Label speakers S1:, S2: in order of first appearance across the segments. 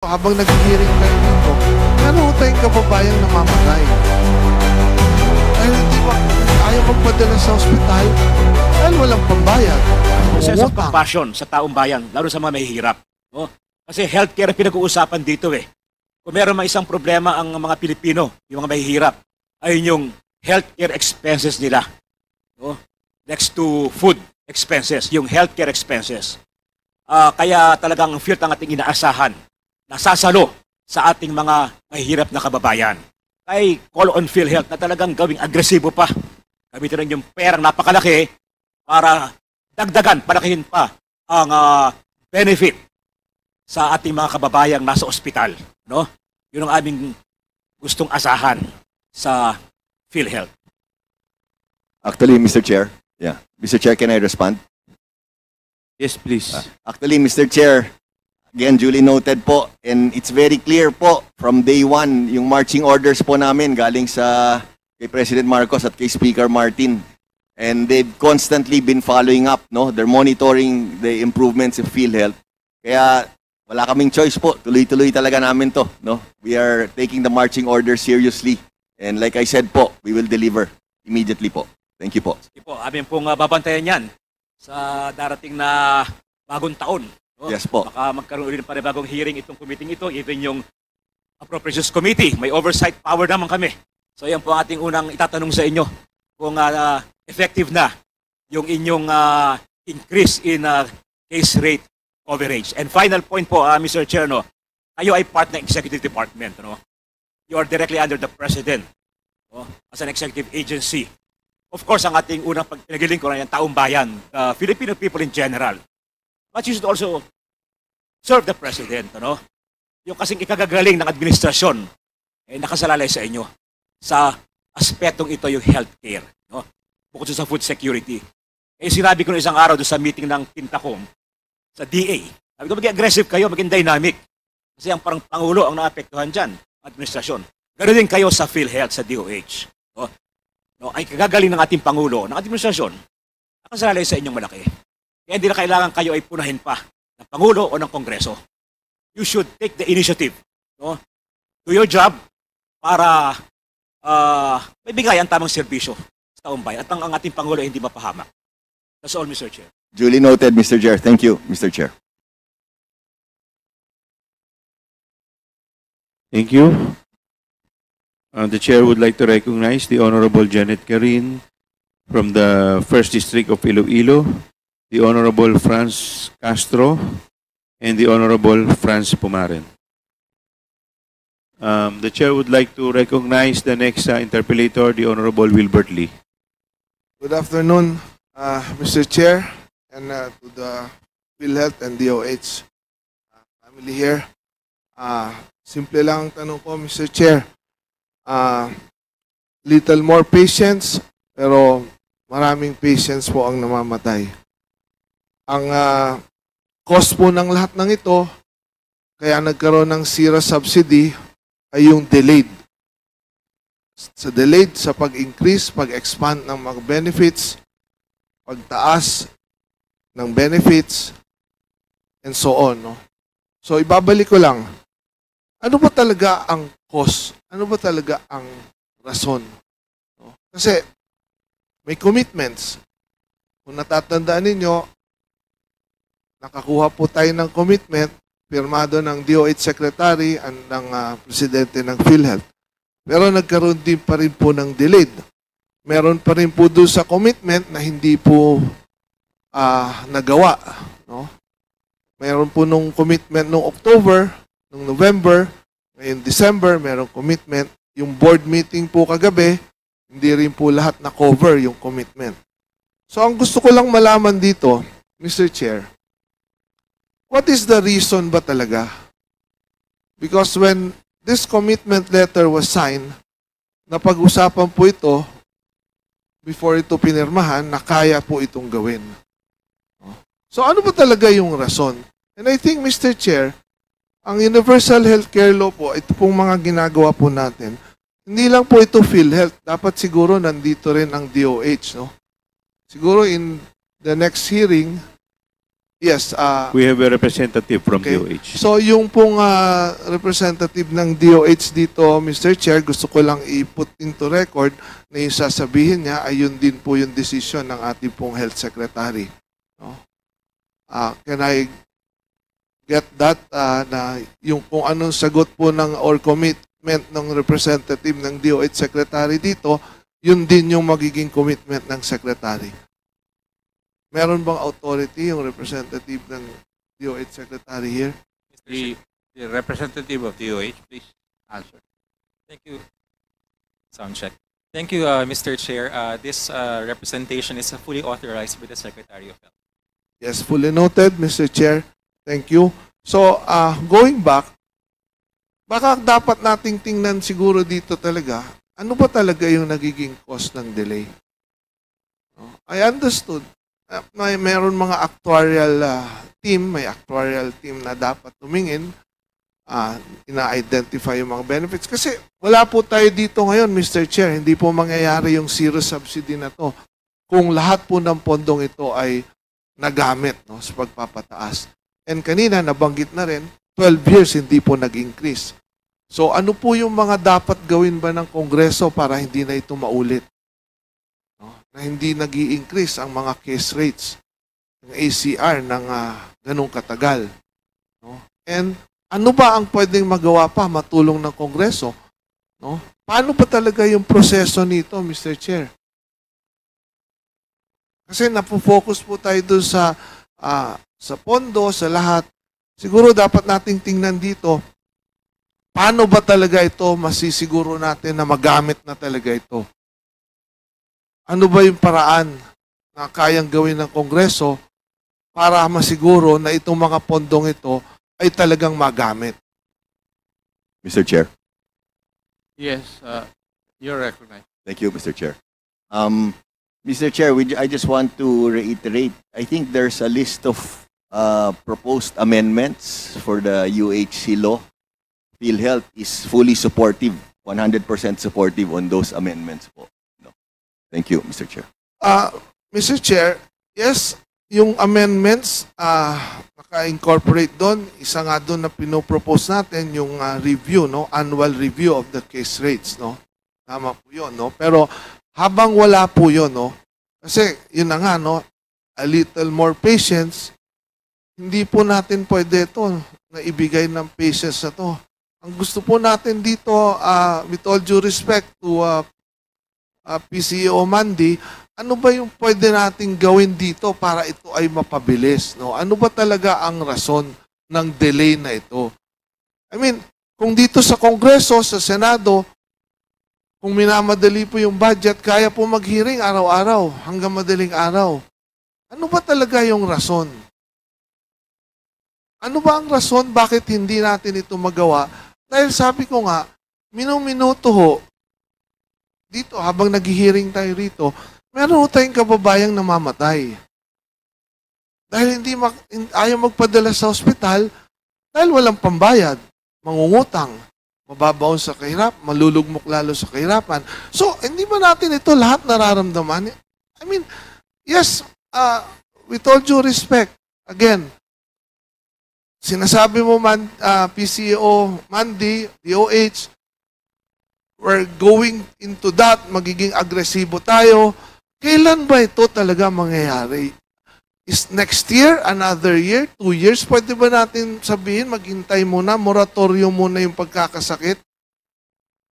S1: Habang nag-hearing kayo dito, meron ho tayong kababayang namamatay. Dahil hindi ba ayaw magpadala sa ospital dahil walang pambayad.
S2: Sense of compassion sa taong bayan, lalo sa mga mahihirap. No? Kasi healthcare ang pinag-uusapan dito eh. Kung meron may isang problema ang mga Pilipino, yung mga mahihirap, ay yung healthcare expenses nila. No? Next to food expenses, yung healthcare expenses. Kaya talagang field ang ating inaasahan, nasasalo sa ating mga mahihirap na kababayan. Ay call on PhilHealth na talagang gawing agresibo pa. Gamitin rin yung perang napakalaki para dagdagan, palakihin pa ang benefit sa ating mga kababayang nasa ospital. No? Yun ang aming gustong asahan sa PhilHealth.
S3: Actually, Mr. Chair, Mr. Chair, can I respond?
S4: Yes, please.
S3: Actually, Mr. Chair, again, duly noted po, and it's very clear po from day one, yung marching orders po namin galing sa kay President Marcos at kay Speaker Martin. And they've constantly been following up, no? They're monitoring the improvements of PhilHealth. Kaya wala kaming choice po, tuloy-tuloy talaga namin to, no? We are taking the marching orders seriously. And like I said po, we will deliver immediately po. Thank you po.
S2: Sige po, amin pong babantayan yan sa darating na bagong taon. No?
S3: Yes po.
S2: Baka magkaroon ulit ng panibagong hearing itong committee ito, even yung Appropriations Committee. May oversight power naman kami. So yan po ang ating unang itatanong sa inyo kung effective na yung inyong increase in case rate coverage. And final point po, Mr. Chair, no, kayo ay part ng executive department. No? You are directly under the President, no, as an executive agency. Of course, ang ating unang pinaglilingkuran ay ang taong bayan, the Filipino people in general. But you should also serve the President. No? Yung kasing ikagagaling ng administrasyon ay nakasalalay sa inyo sa aspetong ito, yung healthcare. No? Bukod sa food security. Eh, sinabi ko na isang araw doon sa meeting ng Tintacom sa DA. Sabi ko, maging aggressive kayo, maging dynamic. Kasi ang parang Pangulo ang naapektuhan dyan, administrasyon. Ganoon din kayo sa PhilHealth, sa DOH. No? No, ay kagagaling ng ating Pangulo, ng administrasyon, nakasalalay sa inyong malaki. Kaya hindi na kailangan kayo ay punahin pa ng Pangulo o ng Kongreso. You should take the initiative. No? Do your job para maibigay ang tamang serbisyo sa taong bayan at ang ating Pangulo ay hindi mapahamak. That's all, Mr. Chair.
S3: Duly noted, Mr. Chair. Thank you, Mr. Chair.
S4: Thank you. The Chair would like to recognize the Honorable Janet Carin from the 1st District of Iloilo, the Honorable Franz Castro, and the Honorable Franz Pumaren. The Chair would like to recognize the next interpellator, the Honorable Wilbert Lee.
S1: Good afternoon, Mr. Chair, and to the PhilHealth and DOH family here. Simple lang ang tanong ko, Mr. Chair. Little more patience, pero maraming patience po ang namamatay. Ang cost po ng lahat ng ito, kaya nagkaroon ng SIRA subsidy, ay yung delayed. Sa delayed sa pag-increase, pag-expand ng mga benefits, pagtaas ng benefits, and so on. No? So, ibabalik ko lang. Ano ba talaga ang cause? Ano ba talaga ang rason? No? Kasi may commitments. Kung natatandaan ninyo, nakakuha po tayo ng commitment, pirmado ng DOH Secretary at ng Presidente ng PhilHealth. Pero nagkaroon din pa rin po ng delayed. Meron pa rin po doon sa commitment na hindi po nagawa. No? Meron po nung commitment nung October, nung November, ngayon December, merong commitment. Yung board meeting po kagabi, hindi rin po lahat na-cover yung commitment. So ang gusto ko lang malaman dito, Mr. Chair, what is the reason ba talaga? Because when this commitment letter was signed, napag-usapan po ito, before ito pinirmahan, na kaya po itong gawin. So ano ba talaga yung rason? And I think, Mr. Chair, ang Universal Healthcare Law po, ito pong mga ginagawa po natin, hindi lang po ito PhilHealth. Dapat siguro nandito rin ang DOH. No? Siguro in the next hearing, Yes,
S4: We have a representative from
S1: Okay.
S4: DOH.
S1: so yung pong representative ng DOH dito, Mr. Chair, gusto ko lang i-put into record na yung sasabihin niya ay yun din po yung decision ng ating pong Health Secretary. No? Can I get that na yung kung anong sagot po ng or commitment ng representative ng DOH Secretary dito, yun din yung magiging commitment ng Secretary. Meron bang authority yung representative ng DOH Secretary here?
S5: The representative of DOH, please answer.
S6: Thank you. Sound check. Thank you, Mr. Chair. This representation is fully authorized by the Secretary of Health.
S1: Yes, fully noted, Mr. Chair. Thank you. So, going back, baka dapat nating tingnan siguro dito talaga, ano ba talaga yung nagiging cause ng delay? No? I understood. Meron mga actuarial team, may actuarial team na dapat tumingin, ina-identify yung mga benefits. Kasi wala po tayo dito ngayon, Mr. Chair, hindi po mangyayari yung zero subsidy na to kung lahat po ng pondong ito ay nagamit, no, sa pagpapataas. And kanina, nabanggit na rin, 12 years hindi po nag-increase. So ano po yung mga dapat gawin ba ng Kongreso para hindi na ito maulit? No? Na hindi nag-i-increase ang mga case rates ng ACR ng ganung katagal. No? And ano ba ang pwedeng magawa pa matulong ng Kongreso? No? Paano pa talaga yung proseso nito, Mr. Chair? Kasi napofocus po tayo doon sa pondo, sa lahat. Siguro dapat nating tingnan dito, paano ba talaga ito masisiguro natin na magamit na talaga ito? Ano ba yung paraan na kayang gawin ng Kongreso para masiguro na itong mga pondong ito ay talagang magamit?
S3: Mr. Chair.
S5: Yes, you're recognized.
S3: Thank you, Mr. Chair. Mr. Chair, I just want to reiterate, I think there's a list of proposed amendments for the UHC law. PhilHealth is fully supportive, 100% supportive on those amendments po. No. Thank you, Mr. Chair.
S1: Mr. Chair, yes, yung amendments, naka-incorporate doon, isa nga doon na pinopropose natin, yung review, no? Annual review of the case rates, no? Tama po yun, no? Pero habang wala po yun, no? Kasi yun na nga, no? A little more patience, hindi po natin pwede ito na ibigay ng patience na to. Ang gusto po natin dito, with all due respect to PCO Mandy, ano ba yung pwede nating gawin dito para ito ay mapabilis? No? Ano ba talaga ang rason ng delay na ito? I mean, kung dito sa Kongreso, sa Senado, kung minamadali po yung budget, kaya po mag-hearing araw-araw, hanggang madaling araw. Ano ba talaga yung rason? Ano ba ang rason bakit hindi natin ito magawa? Dahil sabi ko nga, minuto ho, dito habang nag-hearing tayo rito, meron ho tayong kababayang namamatay. Dahil ayaw magpadala sa ospital, dahil walang pambayad, mangungutang, mababaon sa kahirap, malulugmok lalo sa kahirapan. So, hindi ba natin ito lahat nararamdaman? I mean, yes, with all due respect, again, sinasabi mo man, PCO, Mandy, DOH, we're going into that, magiging agresibo tayo. Kailan ba ito talaga mangyayari? Is next year, another year, 2 years? Pwede ba natin sabihin, maghintay muna, moratorium muna yung pagkakasakit?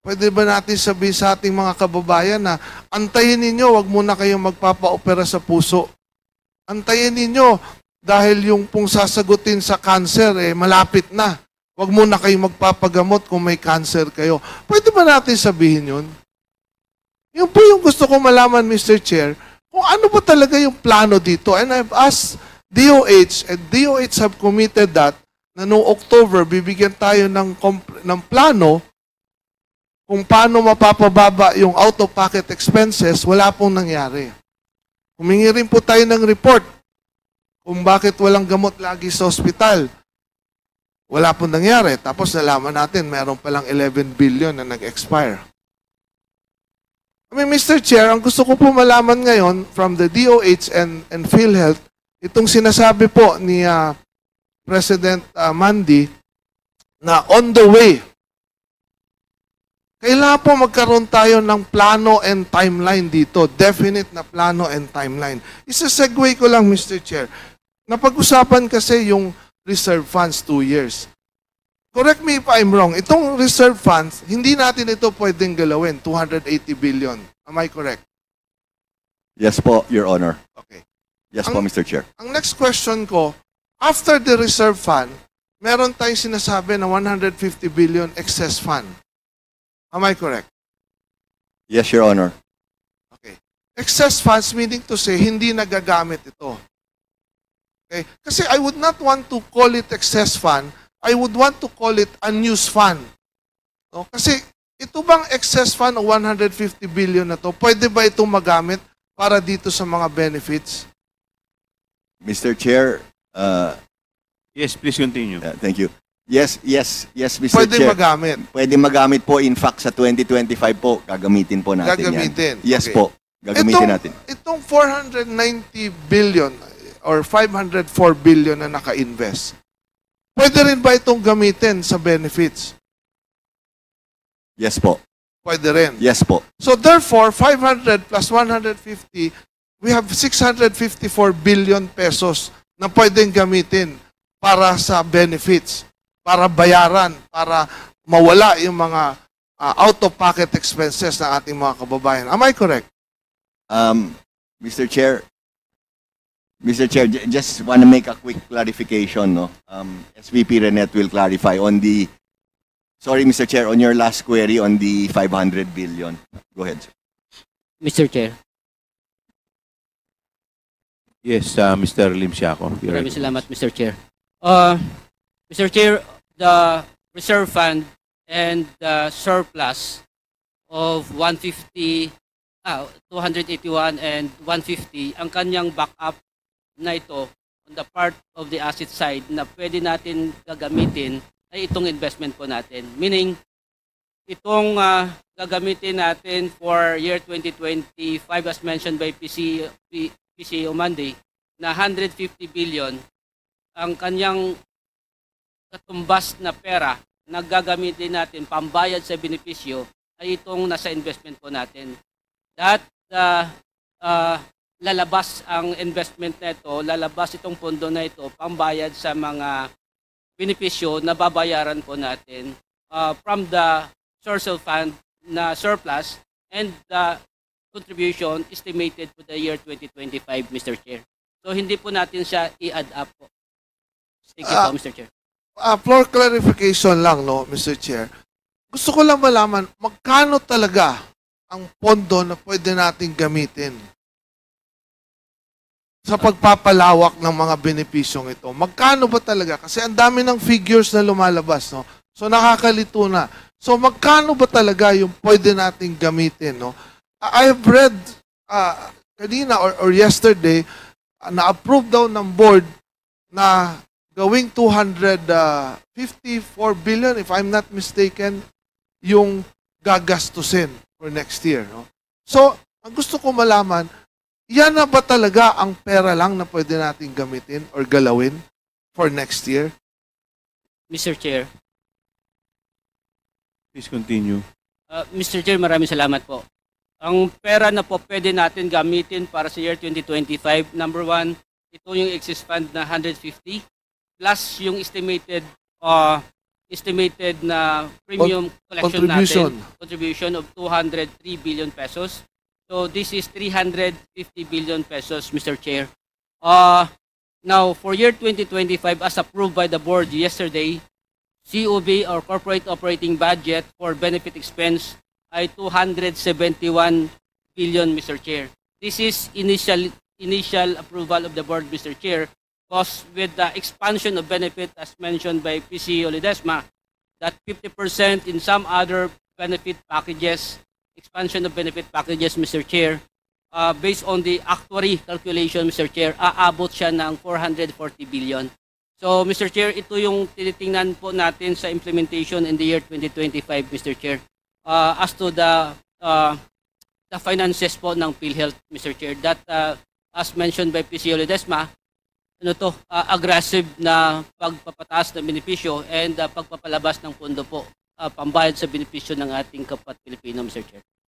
S1: Pwede ba natin sabihin sa ating mga kababayan na antayin ninyo, wag muna kayong magpapa-opera sa puso. Antayin ninyo, dahil yung pong sasagutin sa cancer, malapit na. Wag muna kayong magpapagamot kung may cancer kayo. Pwede ba natin sabihin yun? Yun po yung gusto ko malaman, Mr. Chair, kung ano ba talaga yung plano dito. And I've asked DOH, and DOH have committed that, na noong October, bibigyan tayo ng plano kung paano mapapababa yung out-of-pocket expenses, wala pong nangyari. Humingi rin po tayo ng report kung bakit walang gamot lagi sa ospital. Wala pong nangyari. Tapos nalaman natin, meron palang 11 billion na nag-expire. I mean, Mr. Chair, ang gusto ko po malaman ngayon from the DOH and PhilHealth Itong sinasabi po ni President Mandy na on the way, kailangan po magkaroon tayo ng plano and timeline dito. Definite na plano and timeline. Isa-segue ko lang, Mr. Chair. Napag-usapan kasi yung reserve funds 2 years. Correct me if I'm wrong. Itong reserve funds, hindi natin ito pwedeng galawin. 280 billion. Am I correct?
S3: Yes po, Your Honor.
S1: Okay.
S3: Yes po, Mr. Chair.
S1: Ang next question ko, after the reserve fund, meron tayong sinasabi na 150 billion excess fund. Am I correct?
S3: Yes, Your Honor.
S1: Okay. Excess funds meaning to say, hindi nagagamit ito. Okay? Kasi I would not want to call it excess fund. I would want to call it unused fund. No? Kasi ito bang excess fund o 150 billion na to, pwede ba itong magamit para dito sa mga benefits?
S3: Mr. Chair,
S4: Yes, please continue.
S3: thank you. Yes, Mr.
S1: Pwede
S3: Chair.
S1: magamit.
S3: Pwede magamit po. In fact, sa 2025 po, gagamitin po natin
S1: Gagamitin.
S3: yan. Yes
S1: Okay.
S3: po, gagamitin natin.
S1: Itong 490 billion or 504 billion na naka-invest, pwede rin ba itong gamitin sa benefits?
S3: Yes po.
S1: Pwede rin.
S3: Yes po.
S1: So therefore, 500 plus 150, we have 654 billion pesos na pwedeng gamitin para sa benefits, para bayaran, para mawala yung mga out-of-pocket expenses ng ating mga kababayan. Am I correct?
S3: Mr. Chair, just want to make a quick clarification. No? SVP Renet will clarify on the, sorry Mr. Chair, on your last query on the 500 billion. Go ahead, sir.
S7: Mr. Chair,
S4: Yes, Mr. Lim Siaco.
S7: maraming salamat, Mr. Chair. Mr. Chair, the reserve fund and the surplus of 281 and 150, ang kanyang backup na ito on the part of the asset side na pwede natin gagamitin ay itong investment po natin. Meaning, itong gagamitin natin for year 2025 as mentioned by PCO Monday na 150 billion ang kanyang katumbas na pera na gagamitin natin pambayad sa benepisyo ay itong nasa investment po natin. That lalabas ang investment na ito, lalabas itong pondo na ito pambayad sa mga benepisyo na babayaran po natin from the source of fund na surplus and the contribution estimated for the year 2025, Mr. Chair. So hindi po natin siya i-add up po. Thank you po, Mr. Chair.
S1: For clarification lang, no, Mr. Chair. Gusto ko lang malaman, magkano talaga ang pondo na pwede natin gamitin sa pagpapalawak ng mga benepisyong ito? Magkano ba talaga? Kasi ang dami ng figures na lumalabas, no? So nakakalito na. So magkano ba talaga yung pwede nating gamitin, no? I have read kanina or yesterday na-approve daw ng board na gawing 254 billion, if I'm not mistaken, yung gagastusin for next year, no? So, ang gusto ko malaman, yan na ba talaga ang pera lang na pwede natin gamitin or galawin for next year?
S7: Mr. Chair.
S4: Please continue.
S7: Mr. Chair, maraming salamat po. Ang pera na po pwede natin gamitin para sa year 2025, number one, ito yung excess fund na 150 plus yung estimated na premium collection contribution of 203 billion pesos. So this is 350 billion pesos, Mr. Chair. Now, for year 2025, as approved by the board yesterday, COB or corporate operating budget for benefit expense ay 271 billion, Mr. Chair. This is initial approval of the board, Mr. Chair, because with the expansion of benefit as mentioned by PCO Ledesma, that 50% in some other benefit packages, expansion of benefit packages, Mr. Chair, based on the actuary calculation, Mr. Chair, aabot siya ng 440 billion. So, Mr. Chair, ito yung tinitingnan po natin sa implementation in the year 2025, Mr. Chair. As to the finances po ng PhilHealth, Mr. Chair, that as mentioned by PCO Ledesma, aggressive na pagpapataas ng benepisyo and pagpapalabas ng pondo po pambayad sa benepisyo ng ating kapwa Pilipino, Mr. Chair.